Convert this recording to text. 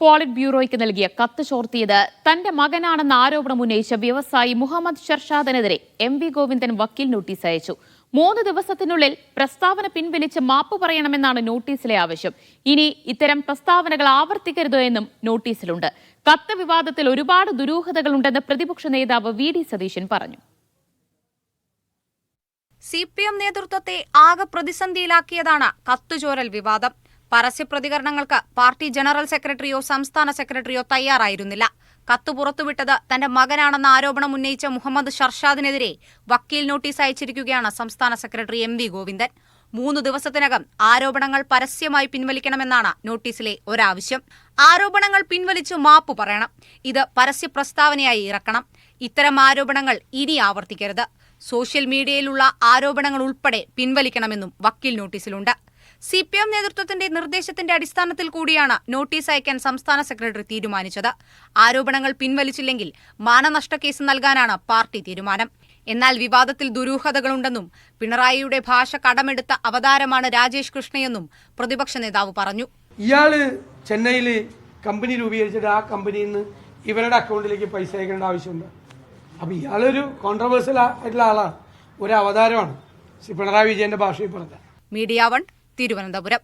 Polit ബ്യൂറോയ്ക്ക് നൽകിയ കത്ത് ചോർത്തിയത് തന്റെ മകനാണെന്ന ആരോപണം ഉന്നയിച്ച വ്യവസായി മുഹമ്മദ് ഷർഷാദിനെതിരെ എം.വി. ഗോവിന്ദൻ വക്കീൽ നോട്ടീസ് അയച്ചു. 3 ദിവസത്തിനുള്ളിൽ പ്രസ്താവന പിൻവലിച്ച് മാപ്പ് പറയണമെന്നാണ് നോട്ടീസിലെ ആവശ്യം. ഇനി ഇത്തരം പ്രസ്താവനകൾ ആവർത്തിക്കരുത് എന്നും നോട്ടീസിലുണ്ട്. കത്ത് വിവാദത്തിൽ ഒരുപാട് ദുരൂഹതകളുണ്ടെന്ന് പ്രതിപക്ഷ നേതാവ് വി.ഡി. സതീശൻ പറഞ്ഞു. CPM നേതൃത്വത്തെ ആകെ പ്രതിസന്ധിയിലാക്കിയതാണ് കത്തുചോരൽ വിവാദം. പരസ്യ പ്രതികരണങ്ങൾക്ക് പാർട്ടി ജനറൽ സെക്രട്ടറിയോ സംസ്ഥാന സെക്രട്ടറിയോ തയ്യാറായിരുന്നില്ല. കത്ത് പുറത്തുവിട്ടത് തന്റെ മകനാണെന്ന ആരോപണം ഉന്നയിച്ച മുഹമ്മദ് ഷർഷാദിനെതിരെ വക്കീൽ നോട്ടീസ് അയച്ചിരിക്കുകയാണ് സംസ്ഥാന സെക്രട്ടറി എം.വി. ഗോവിന്ദൻ. 3 ദിവസത്തിനകം ആരോപണങ്ങൾ പരസ്യമായി പിൻവലിക്കണമെന്നാണ് നോട്ടീസിലെ ഒരാവശ്യം. ആരോപണങ്ങൾ പിൻവലിച്ചു മാപ്പ് പറയണം. ഇത് പരസ്യ പ്രസ്താവനയായി ഇറക്കണം. ഇത്തരം ആരോപണങ്ങൾ ഇനി ആവർത്തിക്കരുത്. സോഷ്യൽ മീഡിയയിലുള്ള ആരോപണങ്ങൾ ഉൾപ്പെടെ പിൻവലിക്കണമെന്നും വക്കീൽ നോട്ടീസിലുണ്ട്. CPM നേതൃത്വത്തിന്റെ നിർദ്ദേശത്തിന്റെ അടിസ്ഥാനത്തിൽ കൂടിയാണ് നോട്ടീസ് അയക്കാൻ സംസ്ഥാന സെക്രട്ടറി തീരുമാനിച്ചത്. ആരോപണങ്ങൾ പിൻവലിച്ചില്ലെങ്കിൽ മാനനഷ്ട കേസ് നൽകാനാണ് പാർട്ടി തീരുമാനം. എന്നാൽ വിവാദത്തിൽ ദുരൂഹതകളുണ്ടെന്നും പിണറായിയുടെ ഭാഷ കടമെടുത്ത അവതാരമാണ് രാജേഷ് കൃഷ്ണയെന്നും പ്രതിപക്ഷ നേതാവ് പറഞ്ഞു. ഇയാള് ചെന്നൈയിൽ കമ്പനി രൂപീകരിച്ചിട്ട് ആ കമ്പനിയിൽ നിന്ന് ഇവരുടെ അക്കൗണ്ടിലേക്ക് പൈസ അയക്കേണ്ട ആവശ്യമുണ്ട്. അപ്പൊ ഇയാളൊരു കോൺട്രവേഴ്സ്യൽ ആയിട്ടുള്ള ആളാണ്, ഒരു അവതാരമാണ്. പിണറായി വിജയന്റെ ഭാഷയിൽ പറഞ്ഞ. മീഡിയ 1 തിരുവനന്തപുരം.